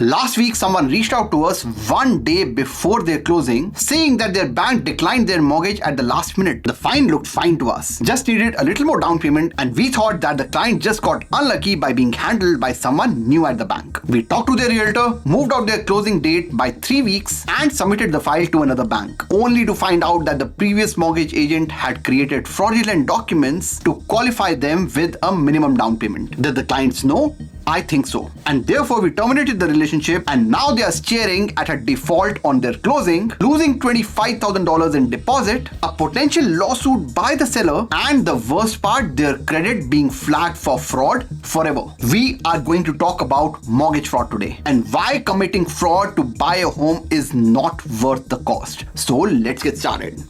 Last week, someone reached out to us one day before their closing, saying that their bank declined their mortgage at the last minute. The fine looked fine to us, just needed a little more down payment, and we thought that the client just got unlucky by being handled by someone new at the bank. We talked to their realtor, moved out their closing date by 3 weeks, and submitted the file to another bank, only to find out that the previous mortgage agent had created fraudulent documents to qualify them with a minimum down payment. Did the clients know? I think so. And therefore, we terminated the relationship, and now they are staring at a default on their closing, losing $25,000 in deposit, a potential lawsuit by the seller, and the worst part, their credit being flagged for fraud forever. We are going to talk about mortgage fraud today and why committing fraud to buy a home is not worth the cost. So let's get started.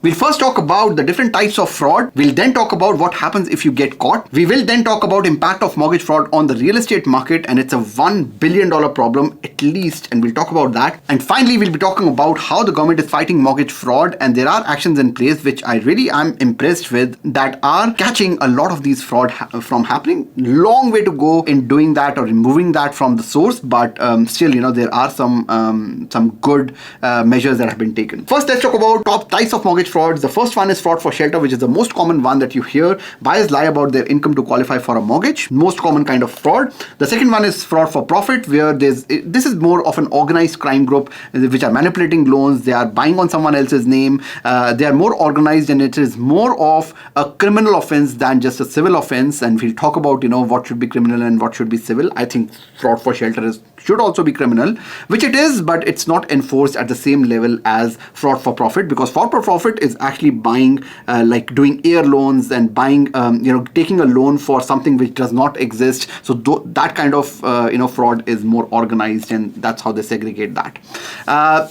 We'll first talk about the different types of fraud. We'll then talk about what happens if you get caught. We will then talk about impact of mortgage fraud on the real estate market, and it's a $1 billion problem at least, and we'll talk about that. And finally, we'll be talking about how the government is fighting mortgage fraud, and there are actions in place which I really am impressed with that are catching a lot of these fraud from happening. Long way to go in doing that or removing that from the source, but still, there are some good measures that have been taken. First, let's talk about top types of mortgage frauds. The first one is fraud for shelter, which is the most common one that you hear. Buyers lie about their income to qualify for a mortgage. Most common kind of fraud. The second one is fraud for profit, where this is more of an organized crime group which are manipulating loans. They are buying on someone else's name. They are more organized, and it is more of a criminal offense than just a civil offense. And we'll talk about what should be criminal and what should be civil. I think fraud for shelter should also be criminal, which it is, but it's not enforced at the same level as fraud for profit, because fraud for profit is actually buying, like doing air loans and buying, taking a loan for something which does not exist. So that kind of, fraud is more organized, and that's how they segregate that.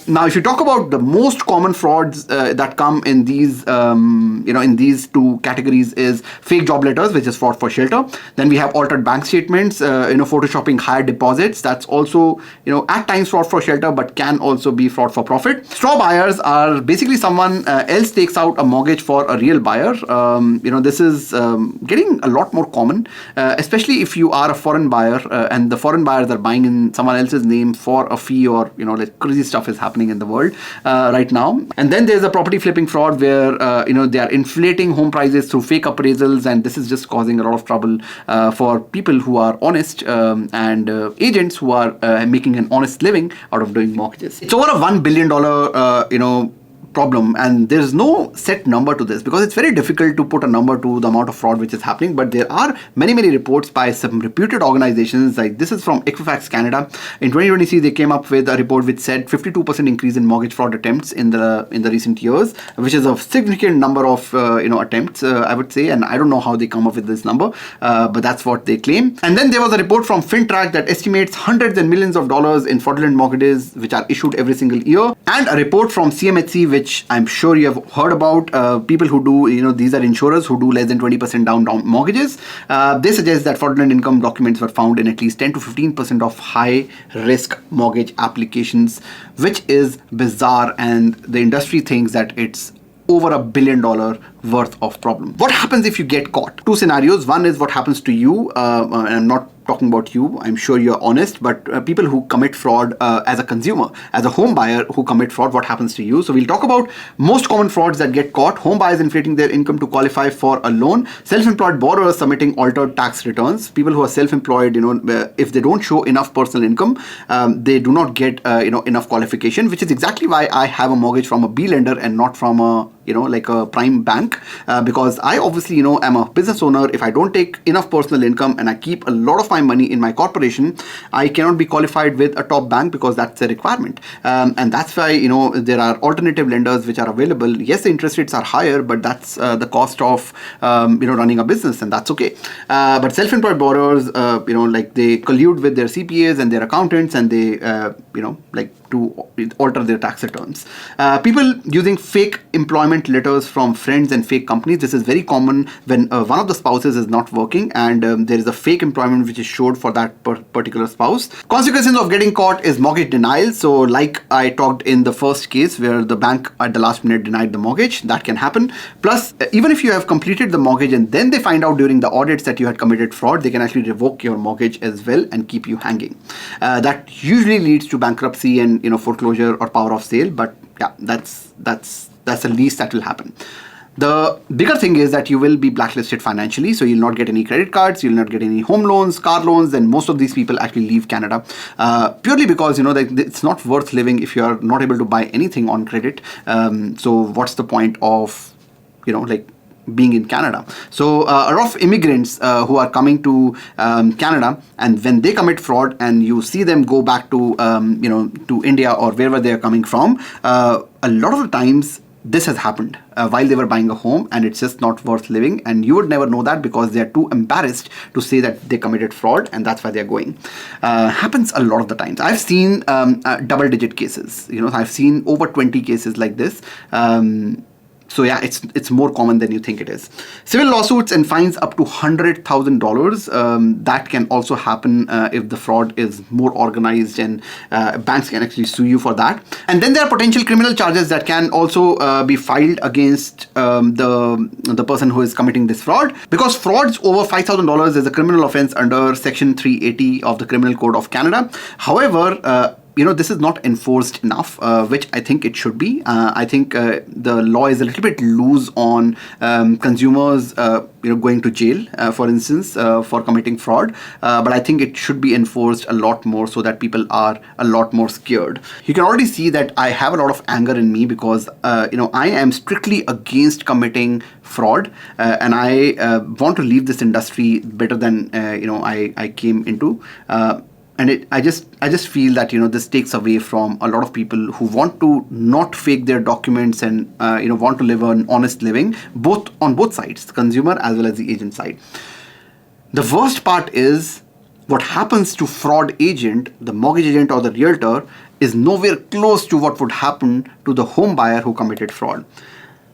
Now, if you talk about the most common frauds that come in these, in these two categories is fake job letters, which is fraud for shelter. Then we have altered bank statements, photoshopping higher deposits. That's also, at times fraud for shelter, but can also be fraud for profit. Straw buyers are basically someone else takes out a mortgage for a real buyer. This is getting a lot more common, especially if you are a foreign buyer and the foreign buyers are buying in someone else's name for a fee, or, like crazy stuff is happening in the world right now. And then there's a property flipping fraud where, they are inflating home prices through fake appraisals, and this is just causing a lot of trouble for people who are honest and agents who are making an honest living out of doing mortgages. It's over a $1 billion, problem, and there's no set number to this because it's very difficult to put a number to the amount of fraud which is happening. But there are many reports by some reputed organizations. Like this is from Equifax Canada. In 2023, they came up with a report which said 52% increase in mortgage fraud attempts in the recent years, which is a significant number of attempts, I would say. And I don't know how they come up with this number, but that's what they claim. And then there was a report from FinTrack that estimates hundreds and millions of dollars in fraudulent mortgages which are issued every single year, and a report from CMHC which I'm sure you have heard about. People who do, these are insurers who do less than 20% down mortgages. They suggest that fraudulent income documents were found in at least 10 to 15% of high risk mortgage applications, which is bizarre. And the industry thinks that it's over $1 billion worth of problem. What happens if you get caught? Two scenarios. One is what happens to you, and I'm not talking about you, I'm sure you're honest, but people who commit fraud as a consumer, as a home buyer who commit fraud, what happens to you? So we'll talk about most common frauds that get caught: home buyers inflating their income to qualify for a loan, self-employed borrowers submitting altered tax returns. People who are self-employed, if they don't show enough personal income, they do not get enough qualification, which is exactly why I have a mortgage from a B lender and not from a like a prime bank, because I obviously am a business owner. If I don't take enough personal income and I keep a lot of my money in my corporation, I cannot be qualified with a top bank because that's a requirement. And that's why there are alternative lenders which are available. Yes, the interest rates are higher, but that's the cost of running a business, and that's okay. But self-employed borrowers, like they collude with their CPAs and their accountants, and they to alter their tax returns. People using fake employment employment letters from friends and fake companies. This is very common when one of the spouses is not working and there is a fake employment which is showed for that particular spouse. Consequences of getting caught is mortgage denial. So like I talked in the first case where the bank at the last minute denied the mortgage, that can happen. Plus, even if you have completed the mortgage and then they find out during the audits that you had committed fraud, they can actually revoke your mortgage as well and keep you hanging. That usually leads to bankruptcy and foreclosure or power of sale. But yeah, that's the least that will happen. The bigger thing is that you will be blacklisted financially, so you'll not get any credit cards, you'll not get any home loans, car loans, and most of these people actually leave Canada purely because it's not worth living if you are not able to buy anything on credit. So what's the point of being in Canada? So a lot of immigrants who are coming to Canada, and when they commit fraud and you see them go back to to India or wherever they are coming from, a lot of the times this has happened while they were buying a home, and it's just not worth living, and you would never know that because they're too embarrassed to say that they committed fraud, and that's why they're going. Happens a lot of the times. I've seen double-digit cases. I've seen over 20 cases like this. So yeah, it's more common than you think it is. Civil lawsuits and fines up to $100,000. That can also happen if the fraud is more organized, and banks can actually sue you for that. And then there are potential criminal charges that can also be filed against the person who is committing this fraud, because frauds over $5,000 is a criminal offense under Section 380 of the Criminal Code of Canada. However, this is not enforced enough, which I think it should be. I think the law is a little bit loose on consumers, going to jail, for instance, for committing fraud. But I think it should be enforced a lot more so that people are a lot more scared. You can already see that I have a lot of anger in me because, I am strictly against committing fraud, and I want to leave this industry better than, I came into. And I just feel that this takes away from a lot of people who want to not fake their documents and want to live an honest living, on both sides, the consumer as well as the agent side. The worst part is what happens to fraud agent, the mortgage agent or the realtor, is nowhere close to what would happen to the home buyer who committed fraud.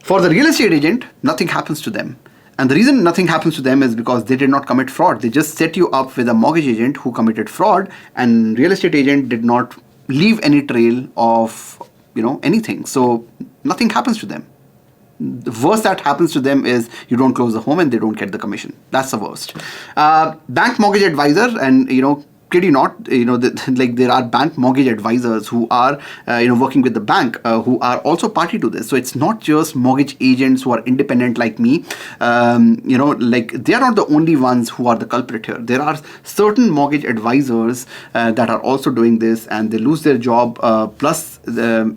For the real estate agent, nothing happens to them. And the reason nothing happens to them is because they did not commit fraud. They just set you up with a mortgage agent who committed fraud, and real estate agent did not leave any trail of, anything. So nothing happens to them. The worst that happens to them is you don't close the home and they don't get the commission. That's the worst. Bank mortgage advisor, and kid you not, there are bank mortgage advisors who are, working with the bank, who are also party to this. So it's not just mortgage agents who are independent like me. They are not the only ones who are the culprit here. There are certain mortgage advisors that are also doing this, and they lose their job, plus their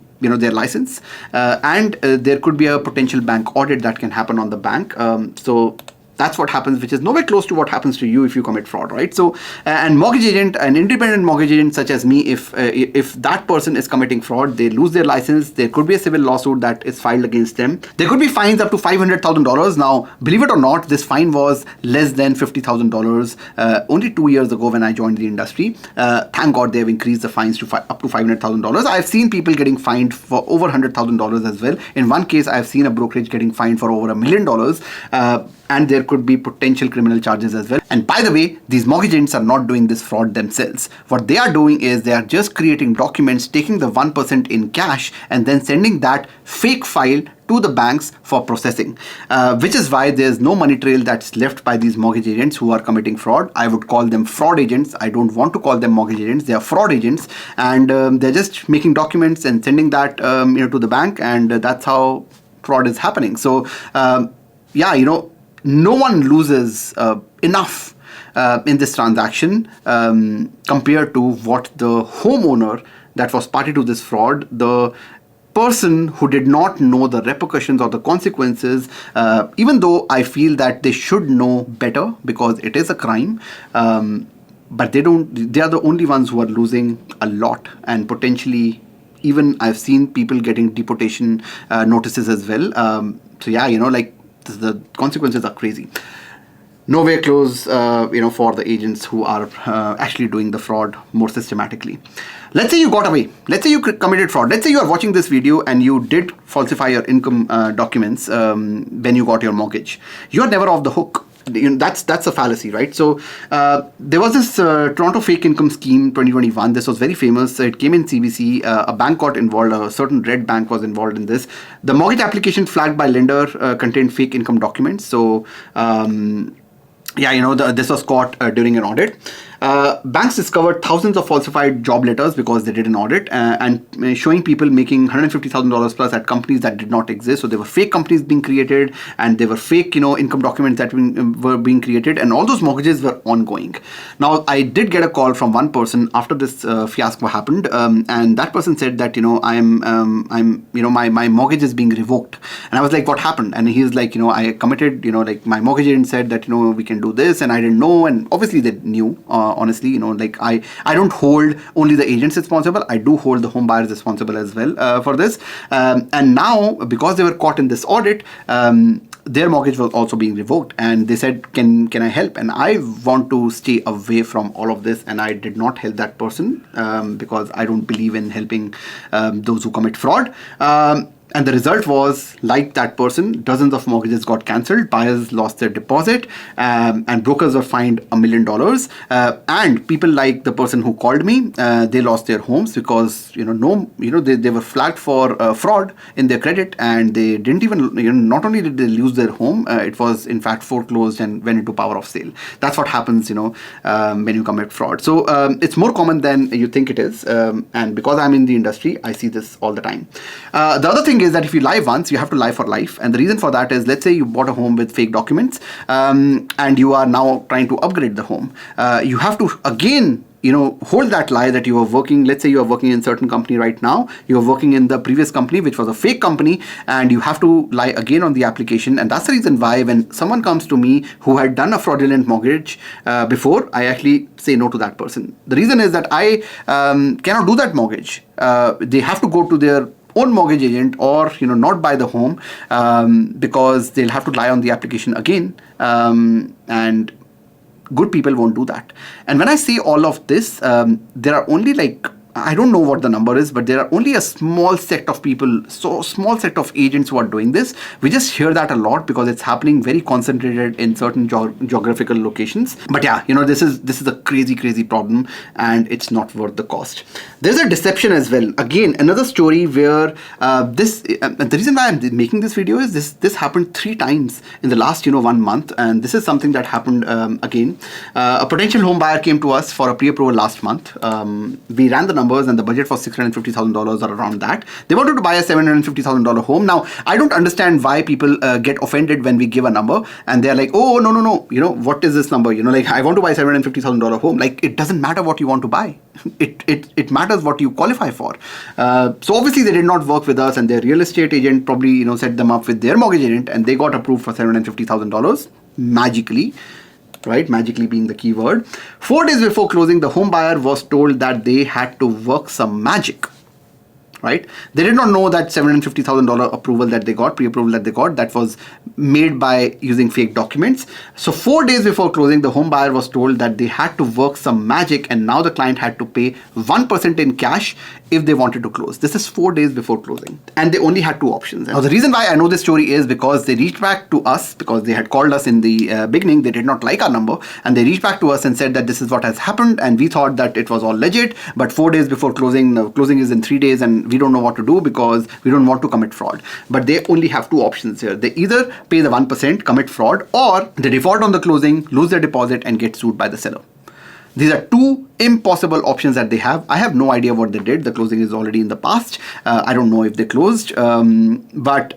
license, and there could be a potential bank audit that can happen on the bank. So that's what happens, which is nowhere close to what happens to you if you commit fraud, right? So, and mortgage agent, an independent mortgage agent such as me, if that person is committing fraud, they lose their license. There could be a civil lawsuit that is filed against them. There could be fines up to $500,000. Now, believe it or not, this fine was less than $50,000 only 2 years ago when I joined the industry. Thank God they have increased the fines to up to $500,000. I've seen people getting fined for over $100,000 as well. In one case, I've seen a brokerage getting fined for over $1 million. And there could be potential criminal charges as well. And by the way, these mortgage agents are not doing this fraud themselves. What they are doing is they are just creating documents, taking the 1% in cash, and then sending that fake file to the banks for processing, which is why there's no money trail that's left by these mortgage agents who are committing fraud. I would call them fraud agents. I don't want to call them mortgage agents. They are fraud agents, and they're just making documents and sending that to the bank, and that's how fraud is happening. So no one loses enough in this transaction compared to what the homeowner that was party to this fraud, the person who did not know the repercussions or the consequences, even though I feel that they should know better because it is a crime, but they don't. They are the only ones who are losing a lot, and potentially even I've seen people getting deportation notices as well. The consequences are crazy. nowhere close, for the agents who are actually doing the fraud more systematically. Let's say you got away. Let's say you committed fraud. Let's say you are watching this video and you did falsify your income documents when you got your mortgage. You are never off the hook. That's a fallacy, right? So there was this Toronto fake income scheme 2021. This was very famous. It came in CBC. A bank got involved. A certain red bank was involved in this. The mortgage application flagged by lender contained fake income documents. So this was caught during an audit. Banks discovered thousands of falsified job letters because they did an audit and showing people making $150,000 plus at companies that did not exist. So there were fake companies being created and there were fake, income documents that were being created, and all those mortgages were ongoing. Now, I did get a call from one person after this fiasco happened, and that person said that, my mortgage is being revoked. And I was like, what happened? And he's like, I committed, my mortgage agent said that, we can do this, and I didn't know. And obviously they knew. Honestly, I don't hold only the agents responsible. I do hold the home buyers responsible as well for this. And now, because they were caught in this audit, their mortgage was also being revoked, and they said, can I help? And I want to stay away from all of this, and I did not help that person because I don't believe in helping those who commit fraud. And the result was, like that person, dozens of mortgages got cancelled, buyers lost their deposit, and brokers were fined $1 million. And people like the person who called me, they lost their homes because they were flagged for fraud in their credit, and they didn't even not only did they lose their home, it was in fact foreclosed and went into power of sale. That's what happens, when you commit fraud. So it's more common than you think it is, and because I'm in the industry, I see this all the time. The other thing is that if you lie once, you have to lie for life. And the reason for that is, let's say you bought a home with fake documents and you are now trying to upgrade the home. You have to again hold that lie that you are working. Let's say you are working in a certain company right now. You are working in the previous company, which was a fake company, and you have to lie again on the application. And that's the reason why when someone comes to me who had done a fraudulent mortgage before, I actually say no to that person. The reason is that I cannot do that mortgage. They have to go to their own mortgage agent or not buy the home because they'll have to lie on the application again, and good people won't do that. And when I say all of this, there are only I don't know what the number is, but there are only a small set of people, so small set of agents who are doing this. We just hear that a lot because it's happening very concentrated in certain geographical locations. But yeah, this is a crazy problem, and it's not worth the cost. There's a deception as well. Again, another story where the reason why I'm making this video is this happened 3 times in the last 1 month, and this is something that happened again. A potential home buyer came to us for a pre-approval last month. We ran the numbers, and the budget was $650,000 or around that. They wanted to buy a $750,000 home. Now, I don't understand why people get offended when we give a number, and they're like, oh, no, what is this number? I want to buy a $750,000 home. It doesn't matter what you want to buy. It matters what you qualify for. So obviously they did not work with us, and their real estate agent probably set them up with their mortgage agent, and they got approved for $750,000 magically. Right, magically being the key word. 4 days before closing, the home buyer was told that they had to work some magic. Right? They did not know that $750,000 approval that they got, pre-approval that they got, that was made by using fake documents. So 4 days before closing, the home buyer was told that they had to work some magic, and now the client had to pay 1% in cash if they wanted to close. This is 4 days before closing, and they only had 2 options. Now, the reason why I know this story is because they reached back to us because they had called us in the beginning. They did not like our number, and they reached back to us and said that this is what has happened, and we thought that it was all legit. But 4 days before closing, closing is in 3 days, and we don't know what to do because we don't want to commit fraud. But they only have 2 options here. They either pay the 1%, commit fraud, or they default on the closing, lose their deposit, and get sued by the seller. These are 2 impossible options that they have. I have no idea what they did. The closing is already in the past. I don't know if they closed, but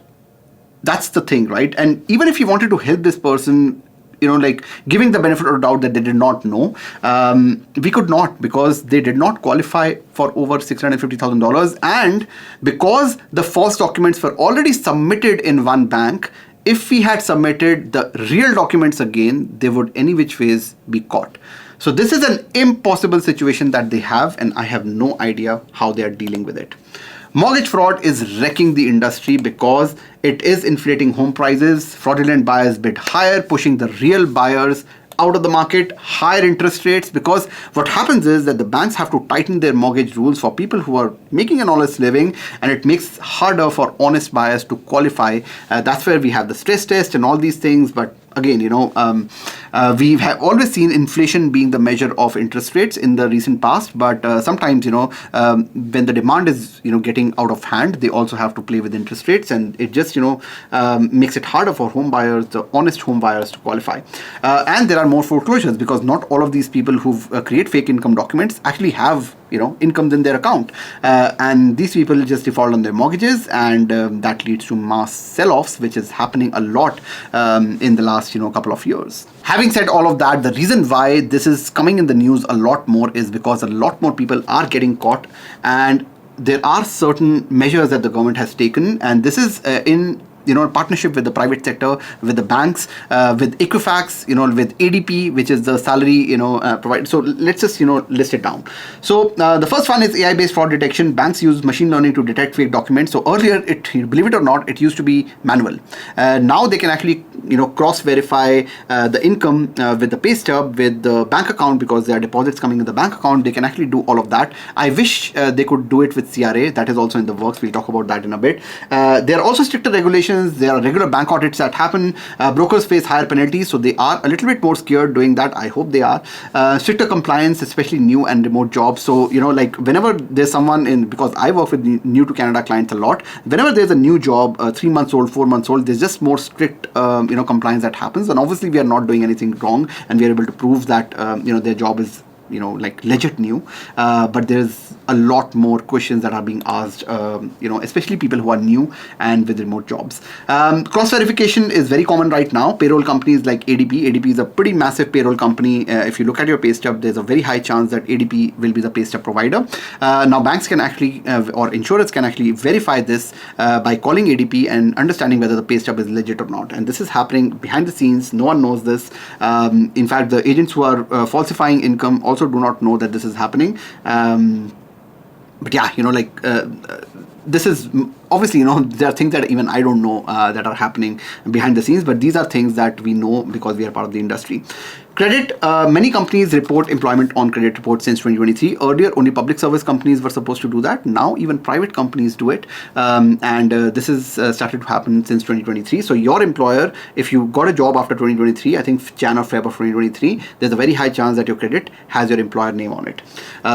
that's the thing, right? And even if you wanted to help this person, giving the benefit of the doubt that they did not know, we could not, because they did not qualify for over $650,000. And because the false documents were already submitted in one bank, if we had submitted the real documents again, they would any which ways be caught. So this is an impossible situation that they have, and I have no idea how they are dealing with it. Mortgage fraud is wrecking the industry because it is inflating home prices. Fraudulent buyers bid higher, pushing the real buyers out of the market. Higher interest rates, because what happens is that the banks have to tighten their mortgage rules for people who are making an honest living, and it makes harder for honest buyers to qualify. That's where we have the stress test and all these things. But again, we have always seen inflation being the measure of interest rates in the recent past, but sometimes, when the demand is, getting out of hand, they also have to play with interest rates, and it just, makes it harder for home buyers, the honest home buyers, to qualify. And there are more foreclosures, because not all of these people who create fake income documents actually have incomes in their account, and these people just default on their mortgages, and that leads to mass sell-offs, which is happening a lot in the last couple of years. Having said all of that, the reason why this is coming in the news a lot more is because a lot more people are getting caught, and there are certain measures that the government has taken, and this is in partnership with the private sector, with the banks, with Equifax, with ADP, which is the salary, provider. So let's just, list it down. So the first one is AI-based fraud detection. Banks use machine learning to detect fake documents. So earlier, believe it or not, it used to be manual. Now they can actually, cross-verify the income with the pay stub, with the bank account, because there are deposits coming in the bank account. They can actually do all of that. I wish they could do it with CRA. That is also in the works. We'll talk about that in a bit. There are also stricter regulations. There are regular bank audits that happen. Brokers face higher penalties, so they are a little bit more scared doing that. I hope they are. Stricter compliance, especially new and remote jobs. So, whenever there's someone in, because I work with new to Canada clients a lot, whenever there's a new job, 3 months old, 4 months old, there's just more strict, compliance that happens. And obviously, we are not doing anything wrong, and we are able to prove that, their job is legit new, but there's a lot more questions that are being asked, especially people who are new and with remote jobs. Cross-verification is very common right now. Payroll companies like ADP is a pretty massive payroll company. If you look at your pay stub, there's a very high chance that ADP will be the pay stub provider. Now banks can actually, or insurers can actually verify this by calling ADP and understanding whether the pay stub is legit or not. And this is happening behind the scenes. No one knows this. In fact, the agents who are falsifying income also do not know that this is happening. But yeah, this is obviously, there are things that even I don't know that are happening behind the scenes, but these are things that we know because we are part of the industry. Credit, many companies report employment on credit reports since 2023. Earlier, only public service companies were supposed to do that. Now, even private companies do it. And this has started to happen since 2023. So your employer, if you got a job after 2023, I think Jan or Feb of 2023, there's a very high chance that your credit has your employer name on it.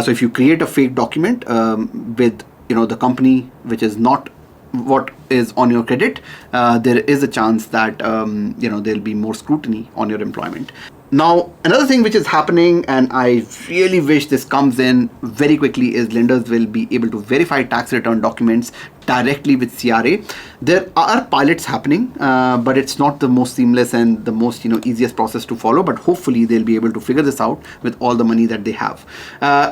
So if you create a fake document with, the company, which is not what is on your credit, there is a chance that, there'll be more scrutiny on your employment. Now, another thing which is happening, and I really wish this comes in very quickly, is lenders will be able to verify tax return documents directly with CRA. There are pilots happening, but it's not the most seamless and the most easiest process to follow. But hopefully they'll be able to figure this out with all the money that they have.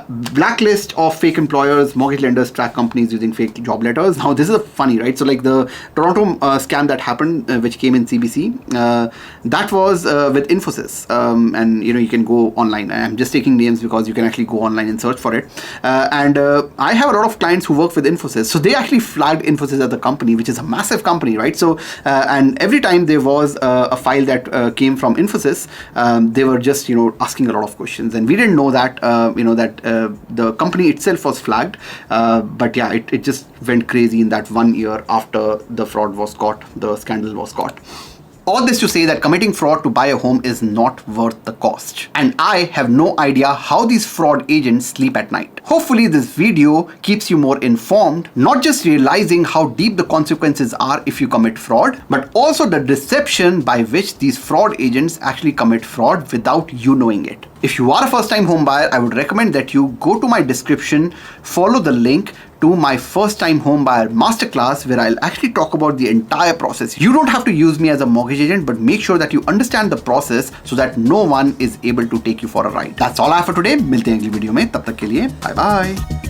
Blacklist of fake employers. Mortgage lenders track companies using fake job letters. Now this is funny, right? So like the Toronto scam that happened, which came in CBC, that was with Infosys, and you can go online. I'm just taking names because you can actually go online and search for it. And I have a lot of clients who work with Infosys, so they actually flagged Infosys as a company, which is a massive company, right? So and every time there was a file that came from Infosys, they were just asking a lot of questions, and we didn't know that the company itself was flagged. But yeah, it just went crazy in that 1 year after the fraud was caught, the scandal was caught. All this to say that committing fraud to buy a home is not worth the cost. And I have no idea how these fraud agents sleep at night. Hopefully this video keeps you more informed, not just realizing how deep the consequences are if you commit fraud, but also the deception by which these fraud agents actually commit fraud without you knowing it. If you are a first-time home buyer, I would recommend that you go to my description, follow the link to my first-time home buyer masterclass, where I'll actually talk about the entire process. You don't have to use me as a mortgage agent, but make sure that you understand the process so that no one is able to take you for a ride. That's all I have for today. मिलते हैं अगली video में, तब तक के लिए bye bye.